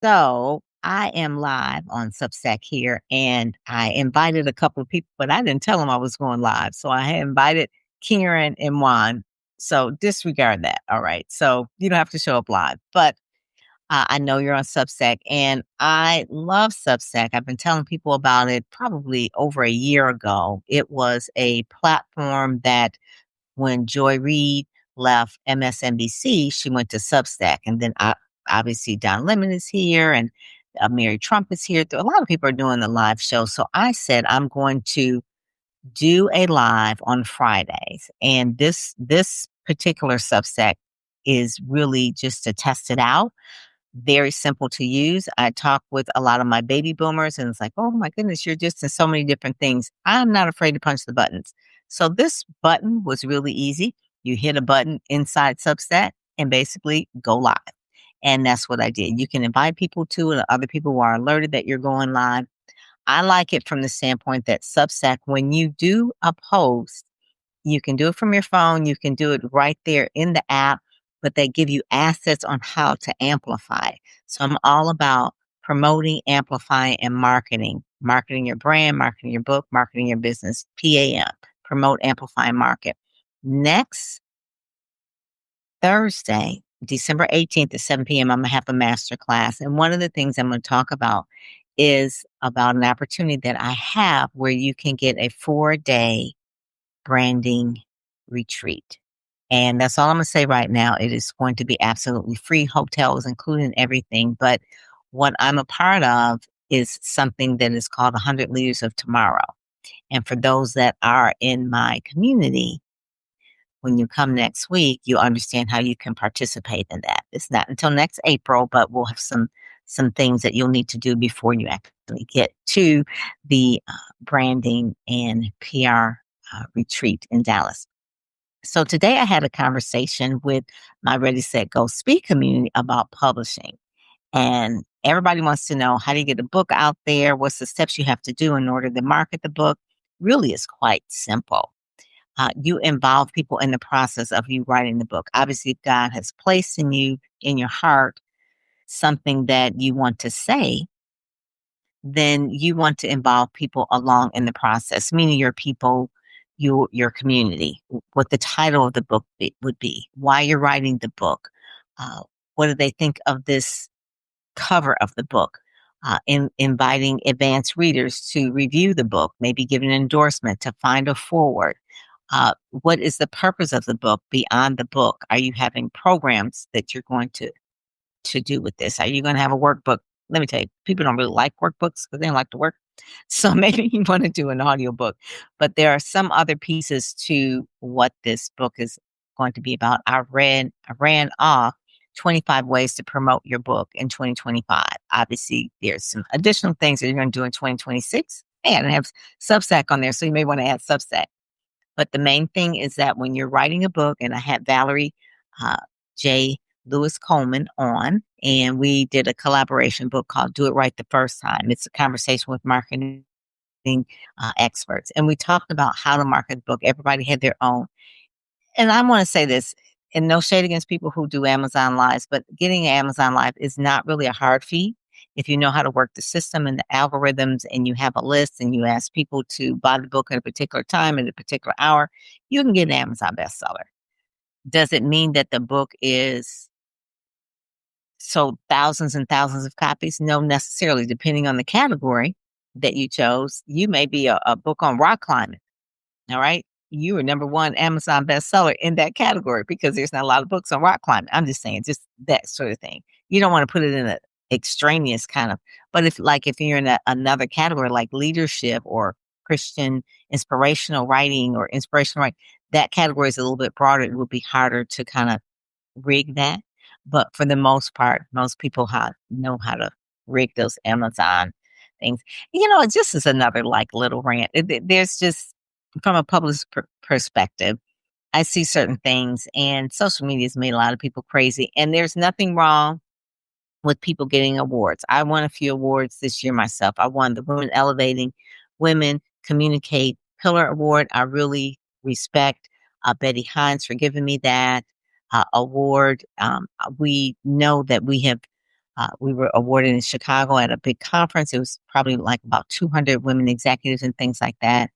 So I am live on Substack here, and I invited a couple of people, but I didn't tell them I was going live. So I had invited Kieran and Juan. So disregard that. All right. So you don't have to show up live, but I know you're on Substack, and I love Substack. I've been telling people about it probably over a year ago. It was a platform that when Joy Reid left MSNBC, she went to Substack. And then obviously Don Lemon is here and Mary Trump is here. A lot of people are doing the live show. So I said, I'm going to do a live on Fridays. And this particular Substack is really just to test it out, very simple to use. I talk with a lot of my baby boomers and it's like, oh my goodness, you're just in so many different things. I'm not afraid to punch the buttons. So this button was really easy. You hit a button inside Substack and basically go live. And that's what I did. You can invite people to it, other people who are alerted that you're going live. I like it from the standpoint that Substack, when you do a post, you can do it from your phone. You can do it right there in the app, but they give you assets on how to amplify. So I'm all about promoting, amplifying, and marketing. Marketing your brand, marketing your book, marketing your business. PAM. Promote, amplify, and market. Next Thursday, December 18th at 7 p.m., I'm going to have a master class. And one of the things I'm going to talk about is about an opportunity that I have where you can get a 4-day branding retreat. And that's all I'm going to say right now. It is going to be absolutely free. Hotels including everything. But what I'm a part of is something that is called 100 Leaders of Tomorrow. And for those that are in my community, when you come next week, you understand how you can participate in that. It's not until next April, but we'll have some things that you'll need to do before you actually get to the branding and PR retreat in Dallas. So today I had a conversation with my Ready, Set, Go Speak community about publishing. And everybody wants to know, how do you get a book out there? What's the steps you have to do in order to market the book? Really is quite simple. You involve people in the process of you writing the book. Obviously, if God has placed in you, in your heart, something that you want to say, then you want to involve people along in the process, meaning your people, your community, what the title of the book would be, why you're writing the book, uh, what do they think of this cover of the book, inviting advanced readers to review the book, maybe give an endorsement, to find a forward. What is the purpose of the book beyond the book? Are you having programs that you're going to do with this? Are you going to have a workbook? Let me tell you, people don't really like workbooks because they don't like to work. So maybe you want to do an audiobook. But there are some other pieces to what this book is going to be about. I ran off 25 ways to promote your book in 2025. Obviously, there's some additional things that you're going to do in 2026. And I have Substack on there, so you may want to add Substack. But the main thing is that when you're writing a book, and I had Valerie uh, J. Lewis Coleman on, and we did a collaboration book called Do It Right the First Time. It's a conversation with marketing experts. And we talked about how to market the book. Everybody had their own. And I want to say this, and no shade against people who do Amazon Lives, but getting Amazon Live is not really a hard feat. If you know how to work the system and the algorithms, and you have a list and you ask people to buy the book at a particular time at a particular hour, you can get an Amazon bestseller. Does it mean that the book is sold thousands and thousands of copies? No, necessarily. Depending on the category that you chose, you may be a book on rock climbing. All right. You are number one Amazon bestseller in that category because there's not a lot of books on rock climbing. I'm just saying, just that sort of thing. You don't want to put it in an extraneous kind of, but if you're in another category like leadership or Christian inspirational writing or inspirational writing, that category is a little bit broader. It would be harder to kind of rig that. But for the most part, most people know how to rig those Amazon things. It just is another like little rant. There's just, from a public perspective, I see certain things, and social media has made a lot of people crazy. And there's nothing wrong with people getting awards. I won a few awards this year myself. I won the Women Elevating Women Communicate Pillar Award. I really respect Betty Hines for giving me that award. We know that we have We were awarded in Chicago at a big conference. It was probably like about 200 women executives and things like that.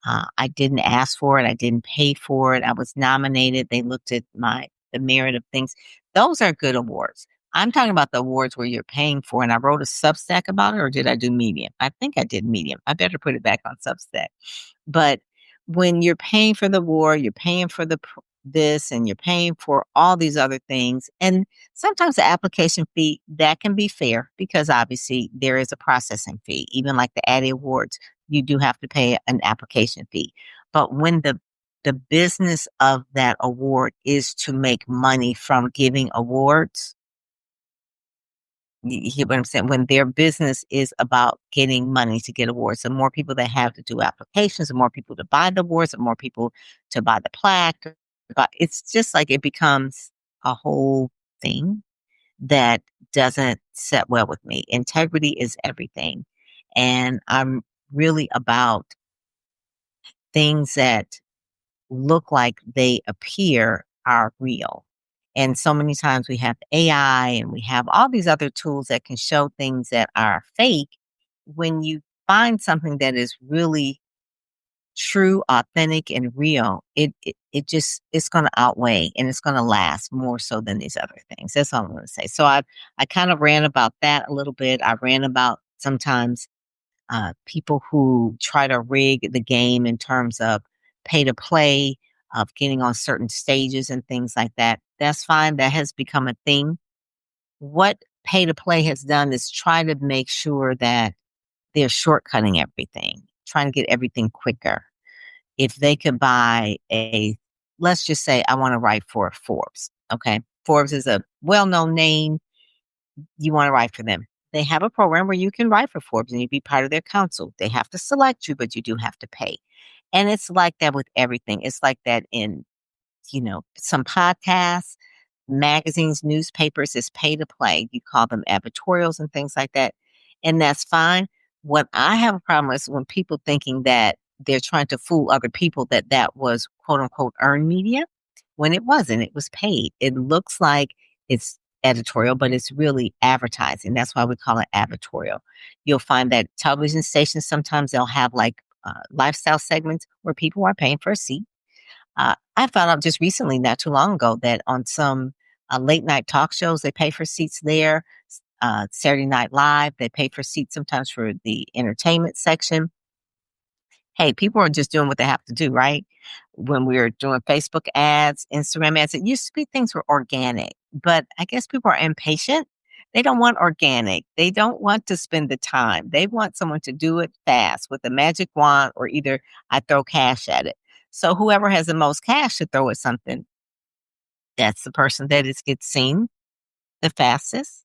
I didn't ask for it. I didn't pay for it. I was nominated. They looked at the merit of things. Those are good awards. I'm talking about the awards where you're paying for, and I wrote a Substack about it, or did I do Medium? I think I did Medium. I better put it back on Substack. But when you're paying for the war, you're paying for this, and you're paying for all these other things. And sometimes the application fee that can be fair because obviously there is a processing fee. Even like the Addy Awards, you do have to pay an application fee. But when the business of that award is to make money from giving awards, you hear what I'm saying? When their business is about getting money to get awards, the more people that have to do applications, the more people to buy the awards, the more people to buy the plaque. But it's just like it becomes a whole thing that doesn't set well with me. Integrity is everything. And I'm really about things that look like they appear are real. And so many times we have AI and we have all these other tools that can show things that are fake. When you find something that is really true, authentic, and real, it just it's going to outweigh and it's going to last more so than these other things. That's all I'm going to say. So I kind of ran about that a little bit. I ran about sometimes people who try to rig the game in terms of pay to play, of getting on certain stages and things like that. That's fine. That has become a thing. What pay to play has done is try to make sure that they're shortcutting everything, trying to get everything quicker. If they could buy let's just say I want to write for Forbes. Okay. Forbes is a well known name. You want to write for them. They have a program where you can write for Forbes and you be part of their council. They have to select you, but you do have to pay. And it's like that with everything. It's like that in, some podcasts, magazines, newspapers is pay to play. You call them editorials and things like that. And that's fine. What I have a problem is when people thinking that they're trying to fool other people that that was quote unquote earned media when it wasn't. It was paid. It looks like it's editorial, but it's really advertising. That's why we call it advertorial. You'll find that television stations sometimes they'll have like lifestyle segments where people are paying for a seat. I found out just recently, not too long ago, that on some late night talk shows, they pay for seats there. Saturday Night Live, they pay for seats sometimes for the entertainment section. Hey, people are just doing what they have to do, right? When we were doing Facebook ads, Instagram ads, it used to be things were organic, but I guess people are impatient. They don't want organic. They don't want to spend the time. They want someone to do it fast with a magic wand or either I throw cash at it. So whoever has the most cash to throw at something, that's the person that gets seen the fastest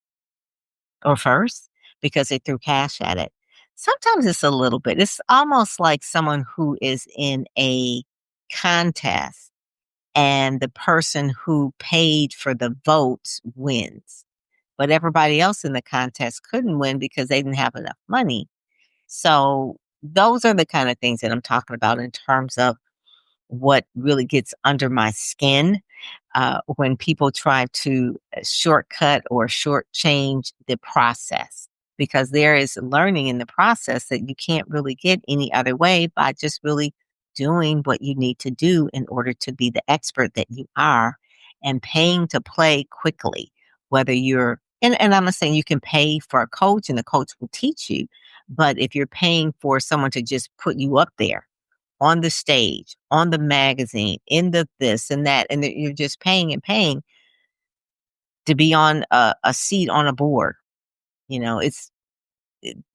or first because they threw cash at it. Sometimes it's a little bit. It's almost like someone who is in a contest and the person who paid for the votes wins. But everybody else in the contest couldn't win because they didn't have enough money. So those are the kind of things that I'm talking about in terms of what really gets under my skin when people try to shortcut or shortchange the process, because there is learning in the process that you can't really get any other way by just really doing what you need to do in order to be the expert that you are and paying to play quickly. Whether you're, and I'm not saying you can pay for a coach and the coach will teach you, but if you're paying for someone to just put you up there on the stage, on the magazine, in the this and that, and you're just paying and paying to be on a seat on a board. It's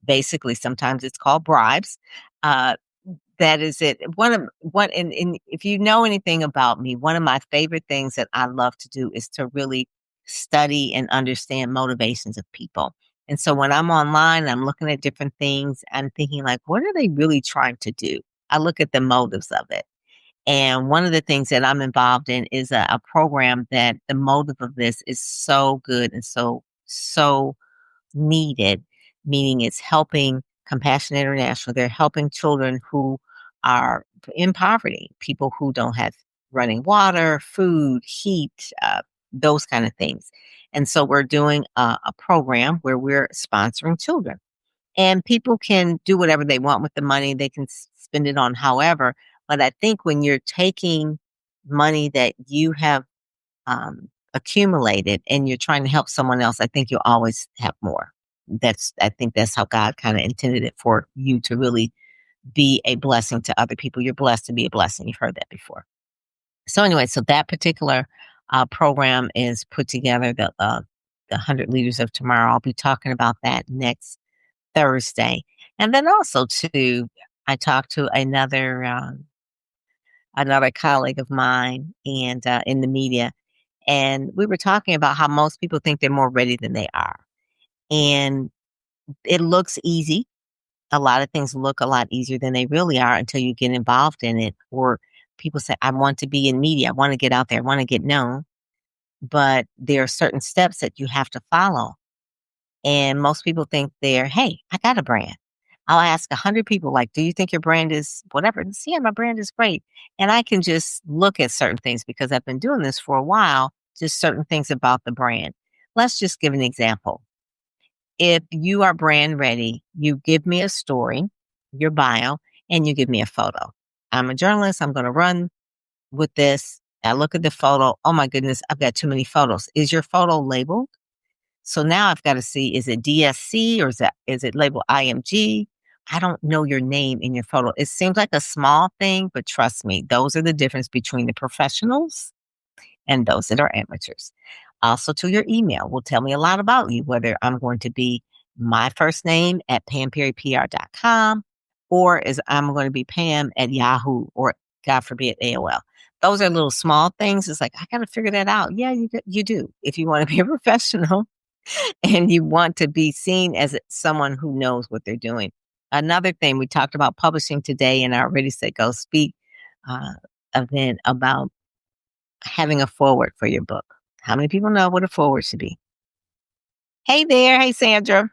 basically sometimes it's called bribes. Uh, that is it. And if you know anything about me, one of my favorite things that I love to do is to really study and understand motivations of people. And so when I'm online, I'm looking at different things, I'm thinking like, what are they really trying to do? I look at the motives of it. And one of the things that I'm involved in is a program that the motive of this is so good and so needed, meaning it's helping Compassion International. They're helping children who are in poverty, people who don't have running water, food, heat, those kind of things. And so we're doing a program where we're sponsoring children. And people can do whatever they want with the money. They can spend it on however. But I think when you're taking money that you have accumulated and you're trying to help someone else, I think you'll always have more. I think that's how God kind of intended it for you to really be a blessing to other people. You're blessed to be a blessing. You've heard that before. So anyway, so that particular program is put together, the 100 Leaders of Tomorrow. I'll be talking about that next Thursday. And then also too, I talked to another colleague of mine and in the media, and we were talking about how most people think they're more ready than they are. And it looks easy. A lot of things look a lot easier than they really are until you get involved in it. Or people say, I want to be in media. I want to get out there. I want to get known. But there are certain steps that you have to follow. And most people think hey, I got a brand. I'll ask 100 people, like, do you think your brand is whatever? And yeah, my brand is great. And I can just look at certain things because I've been doing this for a while, just certain things about the brand. Let's just give an example. If you are brand ready, you give me a story, your bio, and you give me a photo. I'm a journalist. I'm going to run with this. I look at the photo. Oh my goodness, I've got too many photos. Is your photo labeled? So now I've got to see, is it DSC or is it labeled IMG? I don't know your name in your photo. It seems like a small thing, but trust me, those are the difference between the professionals and those that are amateurs. Also, to your email will tell me a lot about you, whether I'm going to be my first name at pamperrypr.com or is I'm going to be Pam at Yahoo or God forbid AOL. Those are little small things. It's like, I got to figure that out. Yeah, you do. If you want to be a professional and you want to be seen as someone who knows what they're doing. Another thing, we talked about publishing today in our Ready, Set, Go Speak uh, event about having a forward for your book. How many people know what a forward should be? Hey there. Hey, Sandra.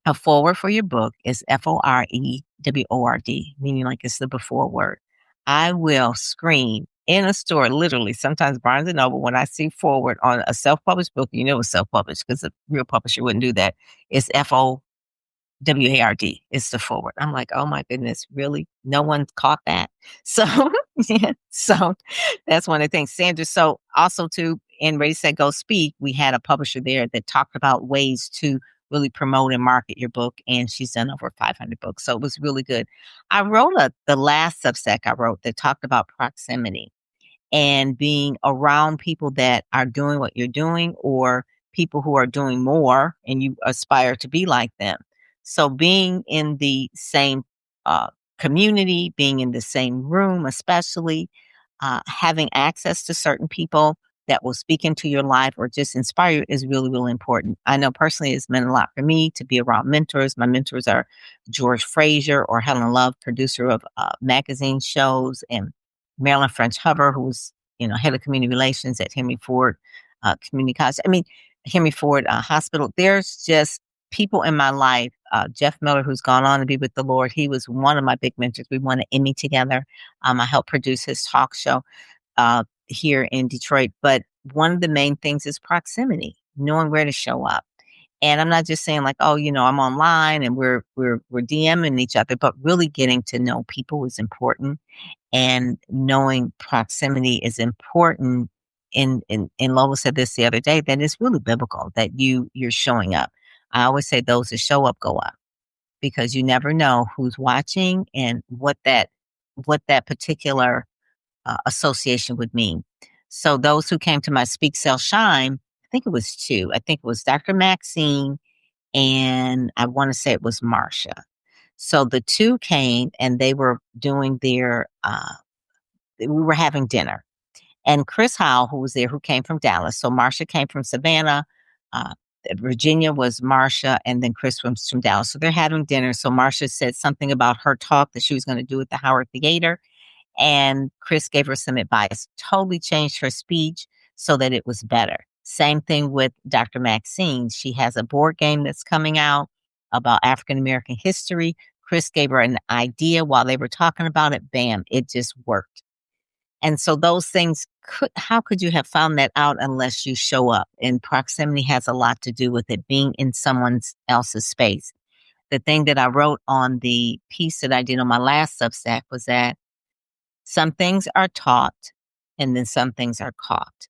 A forward for your book is FOREWORD, meaning like it's the before word. I will scream in a store, literally, sometimes Barnes and Noble, when I see forward on a self-published book, you know it's self-published because a real publisher wouldn't do that. It's FOWARD. It's the forward. I'm like, oh my goodness, really? No one caught that. So, yeah, so that's one of the things. Sandra, so also too, in Ready, Set, Go Speak, we had a publisher there that talked about ways to really promote and market your book. And she's done over 500 books. So it was really good. I wrote the last Substack I wrote that talked about proximity and being around people that are doing what you're doing or people who are doing more and you aspire to be like them. So being in the same uh, community, being in the same room, especially having access to certain people that will speak into your life or just inspire you is really, really important. I know personally it's meant a lot for me to be around mentors. My mentors are George Fraser or Helen Love, producer of magazine shows, and Marilyn French Hubbard, who's head of community relations at Henry Ford Community College. I mean, Henry Ford Hospital. There's just people in my life. Jeff Miller, who's gone on to be with the Lord, he was one of my big mentors. We won an Emmy together. I helped produce his talk show here in Detroit. But one of the main things is proximity, knowing where to show up. And I'm not just saying like, oh, I'm online and we're DMing each other, but really getting to know people is important. And knowing proximity is important. And Lola said this the other day, that it's really biblical that you're showing up. I always say those that show up go up because you never know who's watching and what that particular association would mean. So those who came to my Speak, Sell, Shine, I think it was two. I think it was Dr. Maxine and I want to say it was Marsha. So the two came and they were doing we were having dinner. And Chris Howell, who was there, who came from Dallas. So Marsha came from Savannah. Uh, Virginia was Marsha, and then Chris was from Dallas. So they're having dinner. So Marsha said something about her talk that she was going to do at the Howard Theater. And Chris gave her some advice, totally changed her speech so that it was better. Same thing with Dr. Maxine. She has a board game that's coming out about African American history. Chris gave her an idea while they were talking about it. Bam, it just worked. And so those things how could you have found that out unless you show up? And proximity has a lot to do with it being in someone else's space. The thing that I wrote on the piece that I did on my last Substack was that some things are taught and then some things are caught.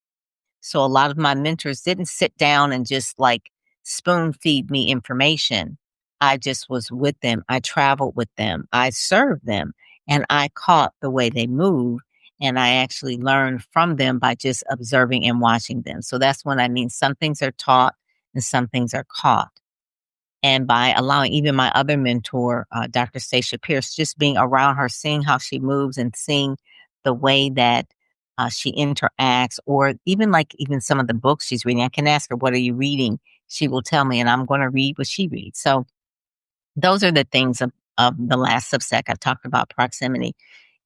So a lot of my mentors didn't sit down and just like spoon feed me information. I just was with them. I traveled with them. I served them and I caught the way they move. And I actually learned from them by just observing and watching them. So that's what I mean. Some things are taught and some things are caught. And by allowing even my other mentor, Dr. Stacia Pierce, just being around her, seeing how she moves and seeing the way that she interacts, or even like even some of the books she's reading. I can ask her, "What are you reading?" She will tell me, and I'm going to read what she reads. So those are the things of the last Substack I talked about proximity.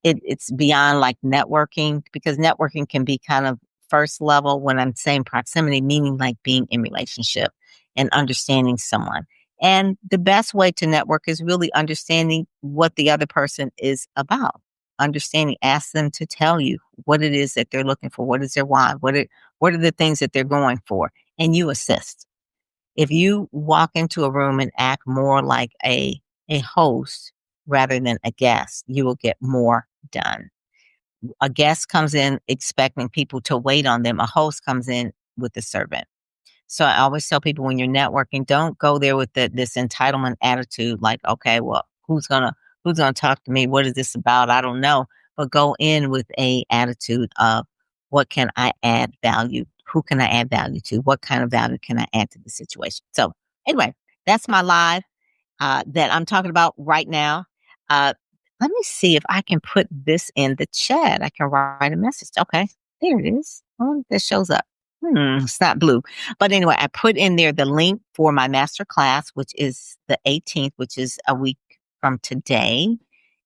It's beyond like networking, because networking can be kind of first level when I'm saying proximity, meaning like being in relationship and understanding someone. And the best way to network is really understanding what the other person is about. Understanding, ask them to tell you what it is that they're looking for, what is their why, what are the things that they're going for, and you assist. If you walk into a room and act more like a host rather than a guest, you will get more done. A guest comes in expecting people to wait on them. A host comes in with the servant. So I always tell people when you're networking, don't go there with this entitlement attitude, like, okay, well, who's gonna talk to me? What is this about? I don't know. But go in with a attitude of what can I add value? Who can I add value to? What kind of value can I add to the situation? So anyway, that's my live that I'm talking about right now. Uh, Let me see if I can put this in the chat. I can write a message. Okay, there it is. Oh, that shows up. It's not blue. But anyway, I put in there the link for my master class, which is the 18th, which is a week from today.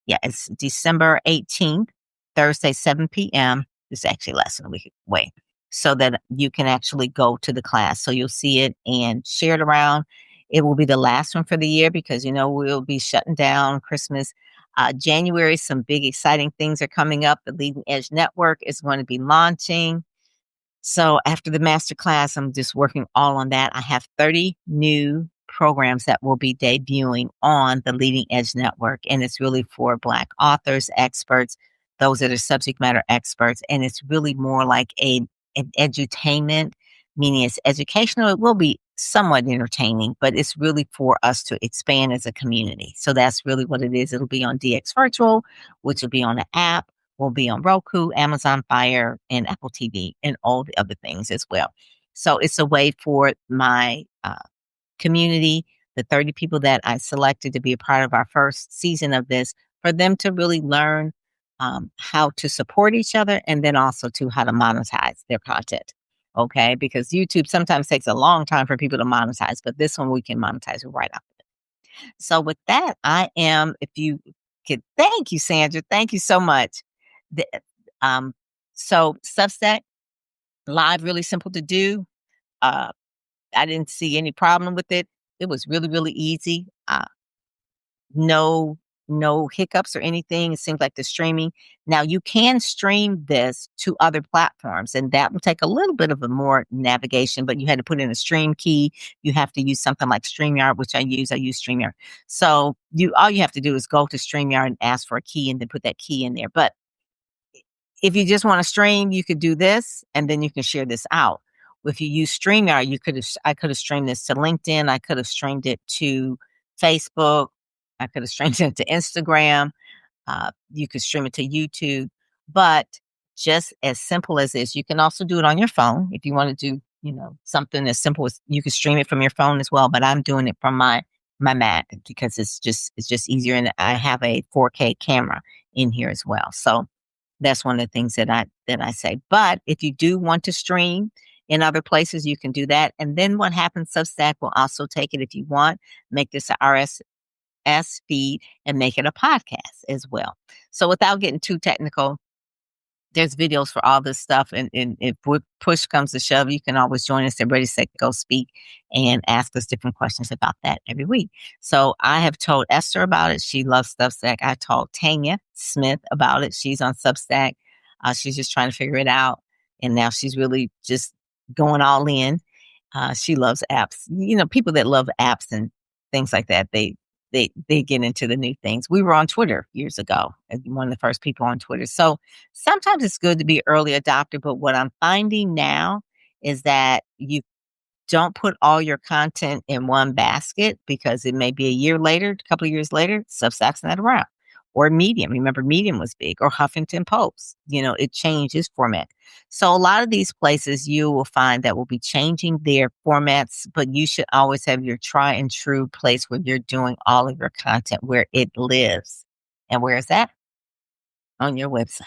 Yeah, it's December 18th, Thursday, 7 p.m. It's actually less than a week away. So that you can actually go to the class. So you'll see it and share it around. It will be the last one for the year because, we'll be shutting down Christmas. January, some big exciting things are coming up. The Leading Edge Network is going to be launching. So after the master class, I'm just working all on that. I have 30 new programs that will be debuting on the Leading Edge Network. And it's really for Black authors, experts, those that are subject matter experts. And it's really more like an edutainment, meaning it's educational. It will be somewhat entertaining, but it's really for us to expand as a community. So that's really what it is. It'll be on DX Virtual, which will be on the app, will be on Roku, Amazon Fire, and Apple TV, and all the other things as well. So it's a way for my community, the 30 people that I selected to be a part of our first season of this, for them to really learn how to support each other and then also to how to monetize their content. Okay, because YouTube sometimes takes a long time for people to monetize, but this one we can monetize right off. So with that, if you could, thank you, Sandra. Thank you so much. The, um, so Substack live, really simple to do. Uh, I didn't see any problem with it. It was really, really easy. No, no hiccups or anything. It seems like the streaming. Now you can stream this to other platforms, and that will take a little bit of a more navigation, but you had to put in a stream key. You have to use something like StreamYard, which I use. I use StreamYard. So all you have to do is go to StreamYard and ask for a key and then put that key in there. But if you just want to stream, you could do this and then you can share this out. If you use StreamYard, I could have streamed this to LinkedIn. I could have streamed it to Facebook. I could have streamed it to Instagram. You could stream it to YouTube. But just as simple as this, you can also do it on your phone. If you want to do, something as simple as you can stream it from your phone as well. But I'm doing it from my Mac because it's just easier. And I have a 4K camera in here as well. So that's one of the things that I say. But if you do want to stream in other places, you can do that. And then what happens, Substack will also take it if you want, make this a RSS feed and make it a podcast as well. So without getting too technical, there's videos for all this stuff. And if push comes to shove, you can always join us at Ready, Set, Go Speak and ask us different questions about that every week. So I have told Esther about it. She loves Substack. I told Tanya Smith about it. She's on Substack. She's just trying to figure it out. And now she's really just going all in. She loves apps. People that love apps and things like that, they get into the new things. We were on Twitter years ago, and one of the first people on Twitter. So sometimes it's good to be early adopter, but what I'm finding now is that you don't put all your content in one basket because it may be a year later, a couple of years later, Substack's not around. Or Medium. Remember, Medium was big, or Huffington Post. It changes format. So a lot of these places you will find that will be changing their formats, but you should always have your try and true place where you're doing all of your content, where it lives. And where is that? On your website.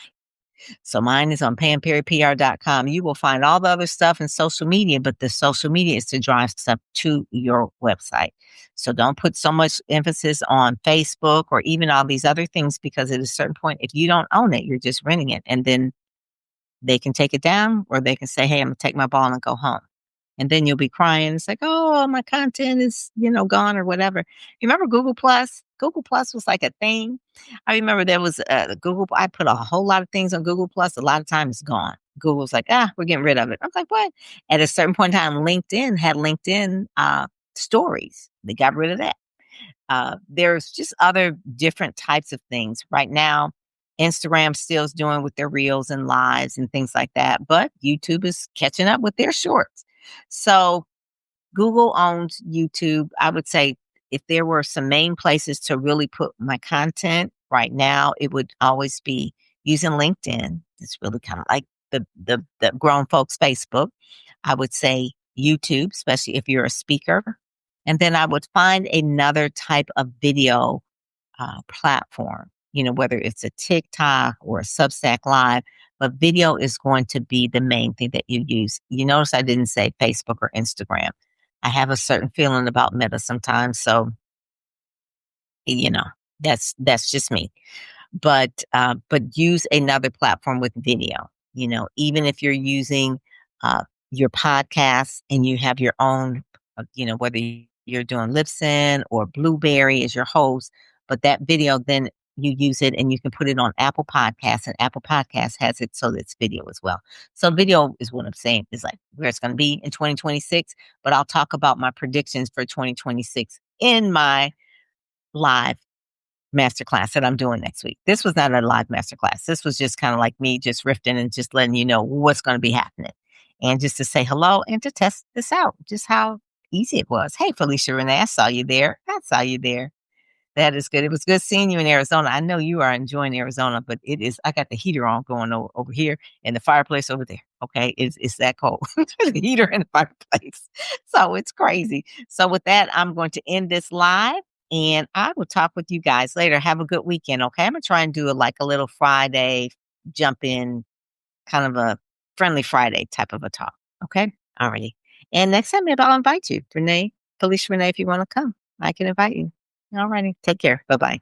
So mine is on PamPerryPR.com. You will find all the other stuff in social media, but the social media is to drive stuff to your website. So don't put so much emphasis on Facebook or even all these other things, because at a certain point, if you don't own it, you're just renting it. And then they can take it down, or they can say, hey, I'm going to take my ball and go home. And then you'll be crying. It's like, oh, my content is, gone or whatever. You remember Google Plus? Google Plus was like a thing. I remember there was Google. I put a whole lot of things on Google Plus. A lot of time it's gone. Google's like, we're getting rid of it. I was like, what? At a certain point in time, LinkedIn had LinkedIn stories. They got rid of that. There's just other different types of things. Right now, Instagram still is doing with their reels and lives and things like that, but YouTube is catching up with their shorts. So Google owns YouTube. I would say if there were some main places to really put my content right now, it would always be using LinkedIn. It's really kind of like the grown folks Facebook. I would say YouTube, especially if you're a speaker. And then I would find another type of video platform, whether it's a TikTok or a Substack Live, but video is going to be the main thing that you use. You notice I didn't say Facebook or Instagram. I have a certain feeling about Meta sometimes. So, you know, that's just me. But use another platform with video, even if you're using your podcast and you have your own, whether you're doing Libsyn or Blueberry as your host, but that video, then you use it and you can put it on Apple Podcasts, and Apple Podcasts has it so that it's video as well. So video is what I'm saying is like where it's going to be in 2026, but I'll talk about my predictions for 2026 in my live masterclass that I'm doing next week. This was not a live masterclass. This was just kind of like me just riffing and just letting you know what's going to be happening. And just to say hello and to test this out, just how easy it was. Hey, Felicia Renee, I saw you there. I saw you there. That is good. It was good seeing you in Arizona. I know you are enjoying Arizona, but I got the heater on going over here and the fireplace over there. Okay. It's that cold. The heater and the fireplace. So it's crazy. So with that, I'm going to end this live and I will talk with you guys later. Have a good weekend. Okay. I'm going to try and do a little Friday jump in, kind of a friendly Friday type of a talk. Okay. Alrighty. And next time, maybe I'll invite you, Felicia Renee, if you want to come, I can invite you. All righty. Take care. Bye-bye.